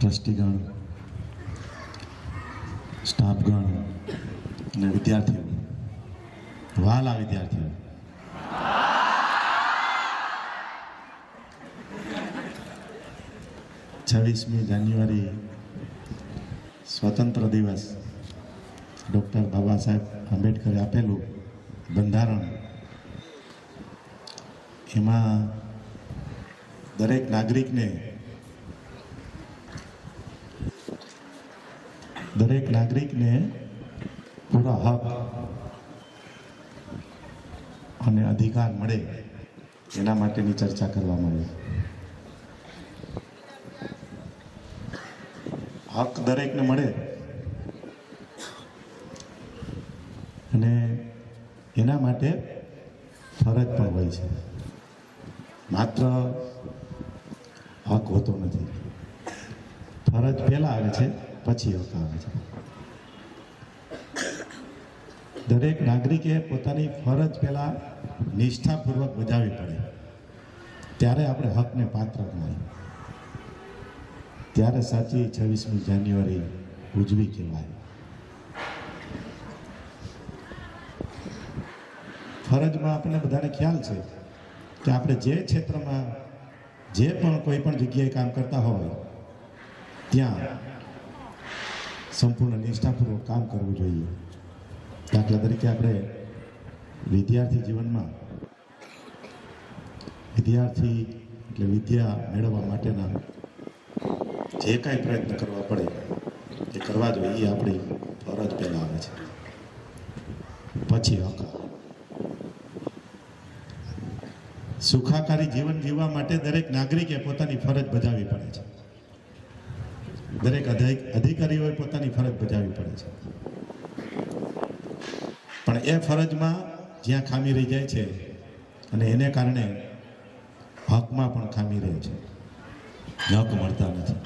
ટ્રસ્ટીગણ, સ્ટાફગણ અને વિદ્યાર્થીઓ, વહાલા વિદ્યાર્થીઓ, છવ્વીસમી જાન્યુઆરી સ્વતંત્ર દિવસ ડૉક્ટર બાબા સાહેબ આંબેડકરે આપેલું બંધારણ, એમાં દરેક નાગરિકને પૂરા હક અને અધિકાર મળે એના માટેની ચર્ચા કરવામાં આવી. હક દરેકને મળે અને એના માટે ફરજ પણ હોય છે. માત્ર હક હોતો નથી, ફરજ પહેલા આવે છે, પછી હક આવે છે. દરેક નાગરિકે પોતાની ફરજ પહેલા નિષ્ઠાપૂર્વક બજાવવી પડે, ત્યારે આપણે હકને પાત્ર ગણાય, ત્યારે સાચી 26મી જાન્યુઆરી ઉજવી કહેવાય. ફરજમાં આપણને બધાને ખ્યાલ છે કે આપણે જે ક્ષેત્રમાં જે પણ કોઈ પણ જગ્યાએ કામ કરતા હોય ત્યાં સંપૂર્ણ નિષ્ઠાપૂર્વક કામ કરવું જોઈએ. દાખલા તરીકે આપણે વિદ્યાર્થી જીવનમાં વિદ્યાર્થી એટલે વિદ્યા મેળવવા માટેના જે કાંઈ પ્રયત્ન કરવા પડે એ કરવા જોઈએ. એ આપણી ફરજ પહેલાં આવે છે, પછી હક. સુખાકારી જીવન જીવવા માટે દરેક નાગરિકે પોતાની ફરજ બજાવવી પડે છે. દરેક અધિકારીઓએ પોતાની ફરજ બજાવવી પડે છે. પણ એ ફરજમાં જ્યાં ખામી રહી જાય છે અને એને કારણે હકમાં પણ ખામી રહે છે, હક મળતા નથી.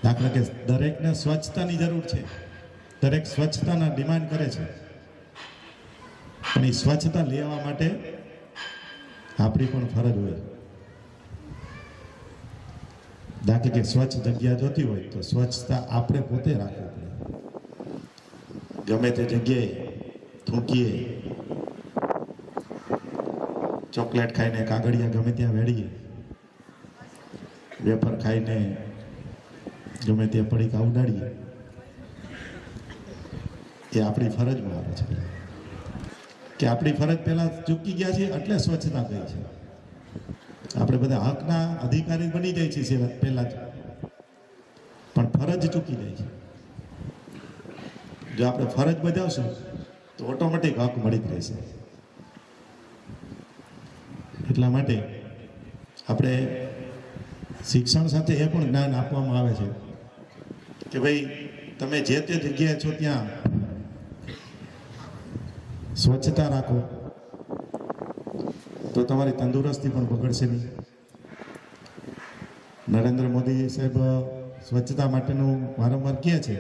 દાખલા કે દરેકને સ્વચ્છતાની જરૂર છે, દરેક સ્વચ્છતાના ડિમાન્ડ કરે છે, પણ એ સ્વચ્છતા લેવા માટે આપણી પણ ફરજ હોય. દાખલા કે સ્વચ્છ જગ્યા જોતી હોય તો સ્વચ્છતા આપણે પોતે રાખવી પડે. ગમે તે જગ્યાએ થૂંકીએ, ચોકલેટ ખાઈને કાગળિયા ગમે ત્યાં વેળીએ, વેફર ખાઈને ગમે ત્યાં પડીકા ઉડાડીએ, એ આપણી ફરજમાં આવે છે કે આપણી ફરજ પહેલા ચૂકી ગયા છે એટલે સ્વચ્છતા ગઈ છે. આપણે બધા હકના અધિકારી બની જાય છે પહેલા જ, પણ ફરજ ચૂકી જાય છે. જો આપણે ફરજ બજાવશું તો ઓટોમેટિક હક મળી જ રહેશે. એટલા માટે આપણે શિક્ષણ સાથે એ પણ જ્ઞાન આપવામાં આવે છે કે ભાઈ તમે જે તે જગ્યાએ છો ત્યાં સ્વચ્છતા રાખો તો તમારી તંદુરસ્તી પણ બગડશે નહીં. નરેન્દ્ર મોદી સાહેબ સ્વચ્છતા માટેનું વારંવાર કહે છે,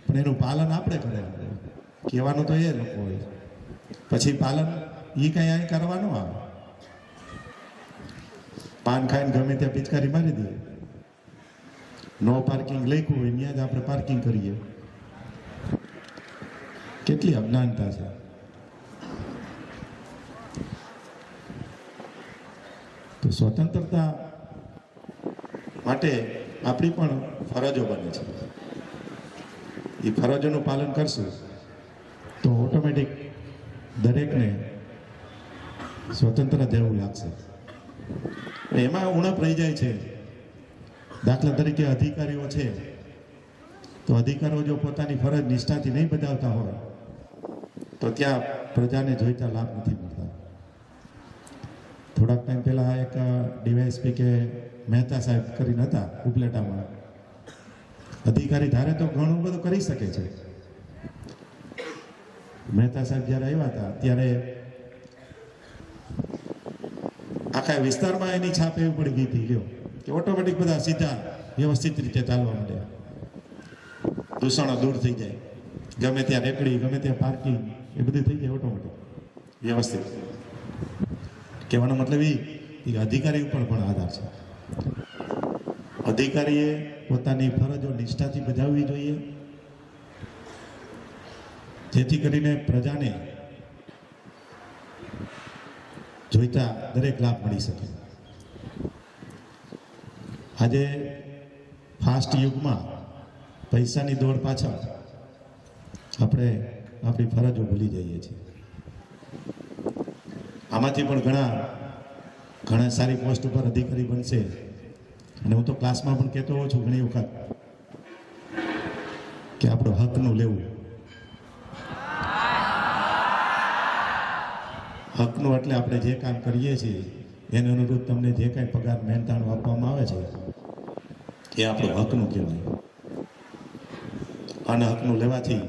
પણ એનું પાલન આપણે કરવાનું. કહેવાનું તો એ લોકો હોય, પછી પાલન એ કંઈ અહીં કરવાનું આવે. પાન ખાઈને ગમે ત્યાં પિચકારી મારી દઈએ, નો પાર્કિંગ લખ્યું હોય ત્યાં જ આપણે પાર્કિંગ કરીએ. કેટલી અજ્ઞાનતા છે. તો સ્વતંત્રતા માટે આપણી પણ ફરજો બને છે. એ ફરજોનું પાલન કરશું તો ઓટોમેટિક દરેકને સ્વતંત્ર જેવું લાગશે. એમાં ઉણપ રહી જાય છે. દાખલા તરીકે અધિકારીઓ છે તો અધિકારીઓ જો પોતાની ફરજ નિષ્ઠાથી નહીં બજાવતા હોય તો ત્યાં પ્રજાને જોઈતા લાભ નથી મળતા. થોડાક ટાઈમ પહેલાં એક ડીવાયએસપી કે મહેતા સાહેબ કરીને હતા ઉપલેટામાં. અધિકારી ધારે તો ઘણું બધું કરી શકે છે. મહેતા સાહેબ જ્યારે આવ્યા હતા ત્યારે આખા વિસ્તારમાં એની છાપ એવી પડી ગઈ હતી લ્યો કે ઓટોમેટિક બધા સીધા વ્યવસ્થિત રીતે ચાલવા માંડે. દૂષણો દૂર થઈ જાય, ગમે ત્યાં રેકડી, ગમે ત્યાં પાર્કિંગ, એ બધું થઈ જાય ઓટોમેટિક વ્યવસ્થિત. કહેવાનો મતલબ એ અધિકારી ઉપર પણ આધાર છે. અધિકારીએ પોતાની ફરજો નિષ્ઠાથી બજાવવી જોઈએ, જેથી કરીને પ્રજાને જોઈતા દરેક લાભ મળી શકે. આજે ફાસ્ટ યુગમાં પૈસાની દોડ પાછળ આપણે આપણી ફરજો ભૂલી જઈએ છીએ. આમાંથી પણ ઘણા સારી પોસ્ટ ઉપર અધિકારી બનશે, અને હું તો ક્લાસમાં પણ કહેતો હોઉં છું ઘણી વખત કે આપણું હકનું લેવું. હકનું એટલે આપણે જે કામ કરીએ છીએ એને અનુરૂપ તમને જે કાંઈ પગાર મહેનતાણું આપવામાં આવે છે એ આપણું હકનું કહેવાય. અને હકનું લેવાથી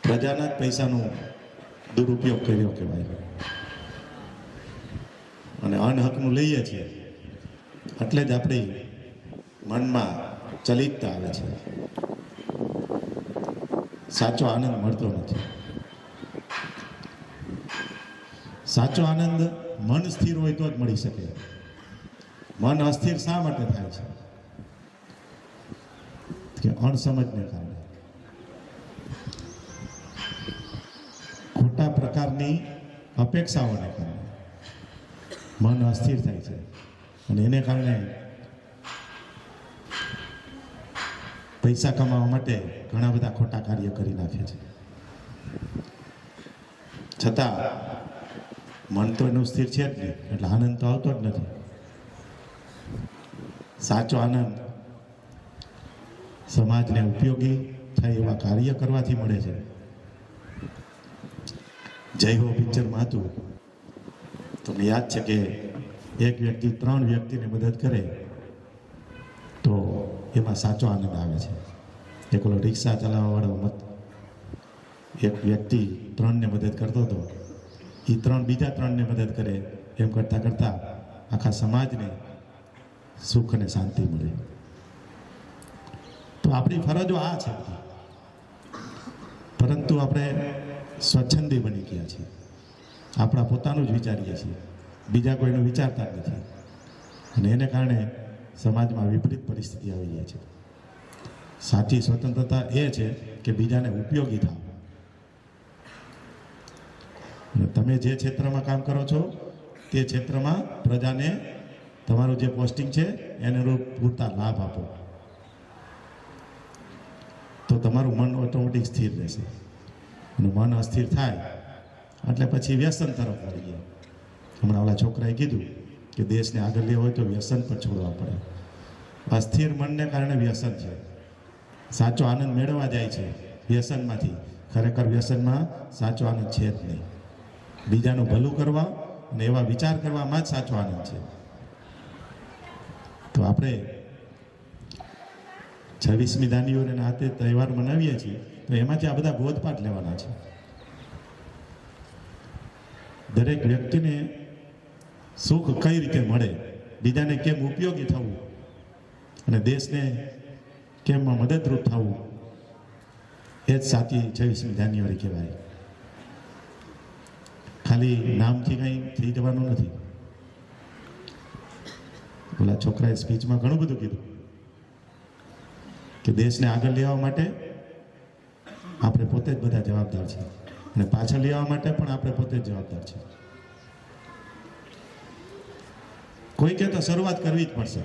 પ્રજાના જ પૈસાનો દુરુપયોગ કર્યો કહેવાય. અને અનહકનું લઈએ છીએ એટલે જ આપણી મનમાં ચલિતતા આવે છે, સાચો આનંદ મળતો નથી. સાચો આનંદ મન સ્થિર હોય તો જ મળી શકે. મન અસ્થિર શા માટે થાય છે? કે અણસમજને કારણે, ખોટા પ્રકારની અપેક્ષાઓને કારણે મન અસ્થિર થાય છે, અને એને કારણે પૈસા કમાવા માટે ઘણા બધા ખોટા કાર્ય કરી નાખે છે. છતાં મન તો એનું સ્થિર છે જ નહીં, એટલે આનંદ તો આવતો જ નથી. સાચો આનંદ સમાજને ઉપયોગી થાય એવા કાર્ય કરવાથી મળે છે. જય હો પિક્ચરમાં હતું, તમને યાદ છે કે એક વ્યક્તિ 3 વ્યક્તિને મદદ કરે તો એમાં સાચો આનંદ આવે છે. એક ઓલો રિક્ષા ચલાવવાવાળો એક વ્યક્તિ 3ને મદદ કરતો હતો, એ 3 બીજા 3ને મદદ કરે, એમ કરતા કરતા આખા સમાજને સુખ અને શાંતિ મળે. તો આપણી ફરજો આ છે, પરંતુ આપણે સ્વચ્છંદી બની ગયા છીએ. આપણા પોતાનું જ વિચારીએ છીએ, બીજા કોઈનું વિચારતા જ નથી, અને એને કારણે સમાજમાં વિપરીત પરિસ્થિતિ આવી જાય છે. સાચી સ્વતંત્રતા એ છે કે બીજાને ઉપયોગી થાવ. તમે જે ક્ષેત્રમાં કામ કરો છો તે ક્ષેત્રમાં પ્રજાને તમારું જે પોસ્ટિંગ છે એને પૂરતા લાભ આપો, તો તમારું મન ઓટોમેટિક સ્થિર રહેશે. અને મન અસ્થિર થાય એટલે પછી વ્યસન તરફ વળી ગયા. હમણાં ઓલા છોકરાએ કીધું કે દેશને આગળ લેવો હોય તો વ્યસન પર છોડવા પડે. અસ્થિર મનને કારણે વ્યસન છે. સાચો આનંદ મેળવવા જાય છે વ્યસનમાંથી, ખરેખર વ્યસનમાં સાચો આનંદ છે જ નહીં. બીજાનું ભલું કરવા અને એવા વિચાર કરવામાં જ સાચો આનંદ છે. તો આપણે 26મી જાન્યુઆરીના હાથે તહેવાર મનાવીએ છીએ, તો એમાંથી આ બધા બોધપાઠ લેવાના છે. દરેક વ્યક્તિને સુખ કઈ રીતે મળે, બીજાને કેમ ઉપયોગી થવું, અને દેશને કેમ મદદરૂપ થવું, એ જ સાચી 26મી જાન્યુઆરી કહેવાય. ખાલી નામથી કંઈ થઈ જવાનું નથી. ઓલા છોકરાએ સ્પીચમાં ઘણું બધું કીધું કે દેશને આગળ લેવા માટે આપણે પોતે જ બધા જવાબદાર છે, અને પાછળ લેવા માટે પણ આપણે પોતે જ જવાબદાર છે. કોઈ કે તો શરૂઆત કરવી જ પડશે.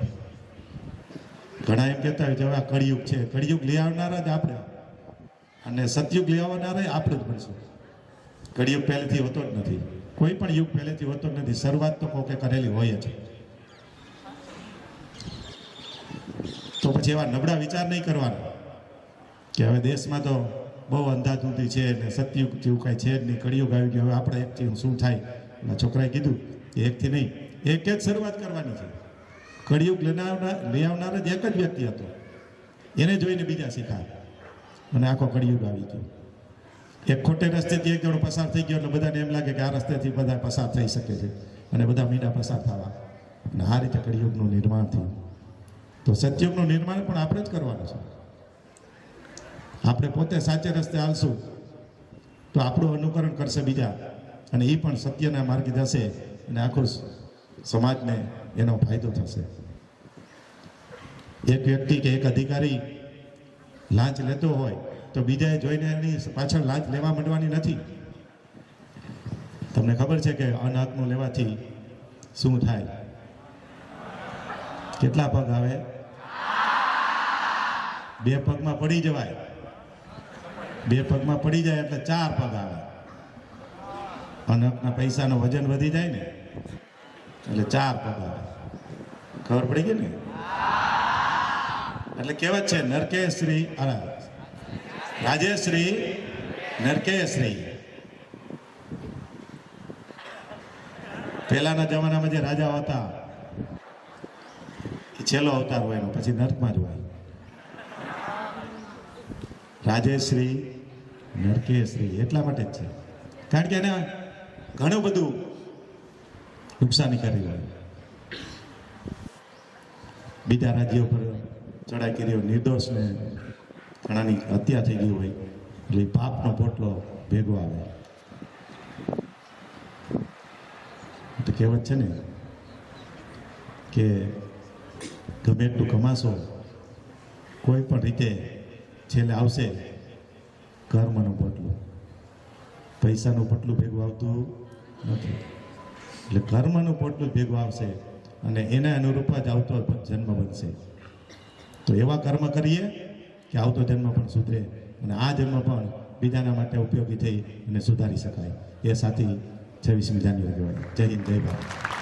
ઘણા એમ કહેતા હોય કે હવે આ કળિયુગ છે, કળિયુગ લઈ આવનારા જ આપણે, અને સતયુગ લઈ આવનારા આપણે જ પડશે. કળિયુગ પહેલેથી હોતો જ નથી, કોઈ પણ યુગ પહેલેથી હોતો જ નથી. શરૂઆત તો કોકે કરેલી હોય છે. તો પછી એવા નબળા વિચાર નહીં કરવાના કે હવે દેશમાં તો બહુ અંધાધૂંધી છે ને સતયુગ જેવું કાંઈ છે જ નહીં, કળિયુગ આવી ગયો, હવે આપણે એકથી શું થાય. એના છોકરાએ કીધું કે એકથી નહીં, એક જ શરૂઆત કરવાની છે. કળિયુગ લઈ આવનાર જ એક જ વ્યક્તિ હતો, એને જોઈને બીજા શીખાય, અને આખો કળિયુગ આવી ગયો. એક ખોટે રસ્તેથી એક જણો પસાર થઈ ગયો એટલે બધાને એમ લાગે કે આ રસ્તેથી બધા પસાર થઈ શકે છે, અને બધા મીંડા પસાર થવા, અને આ રીતે કળિયુગનું નિર્માણ થયું. તો સતયુગનું નિર્માણ પણ આપણે જ કરવાનું છે. આપણે પોતે સાચે રસ્તે હાલશું તો આપણું અનુકરણ કરશે બીજા, અને એ પણ સત્યના માર્ગે જશે, અને આખું સમાજને એનો ફાયદો થશે. એક વ્યક્તિ કે એક અધિકારી લાંચ લેતો હોય તો બીજાએ જોઈને એની પાછળ લાંચ લેવા માંડવાની નથી. તમને ખબર છે કે અનહકનું લેવાથી શું થાય? કેટલા પગ આવે? 2 પગમાં પડી જવાય. 2 પગમાં પડી જાય એટલે 4 પગ આવે. અનહકના પૈસાનું વજન વધી જાય ને એટલે 4 પગ આવે. ખબર પડી ગઈ ને? એટલે કહેવત છે નરકેશ્રી રાજેશ્રી નરકેશ્રી. પહેલાના જમાનામાં જે રાજા હતા એ છેલ્લો અવતાર હોય એનો, પછી નર્કમાં જ હોય. રાજેશ્રી નરકેશ્રી એટલા માટે જ છે કારણ કે એને ઘણું બધું નુકસાની કરી હોય. બીજા રાજ્યો પર ચડાઈ કરી હોય, નિર્દોષને ઘણાની હત્યા થઈ ગઈ હોય એટલે પાપનો પોટલો ભેગો આવે. તો કહેવત છે ને કે ગમે એટલું કમાશો કોઈ પણ રીતે છેલ્લે આવશે કર્મનું પોટલું. પૈસાનું પોટલું ભેગું આવતું નથી. એટલે કર્મનું પોટલું ભેગું આવશે અને એના અનુરૂપ જ આવતો જન્મ બનશે. તો એવા કર્મ કરીએ કે આવતો જન્મ પણ સુધરે અને આ જન્મ પણ બીજાના માટે ઉપયોગી થઈ અને સુધારી શકાય. એ સાથી 26મી જાન્યુઆરી કહેવાય. જય હિન્દ, જય ભારત.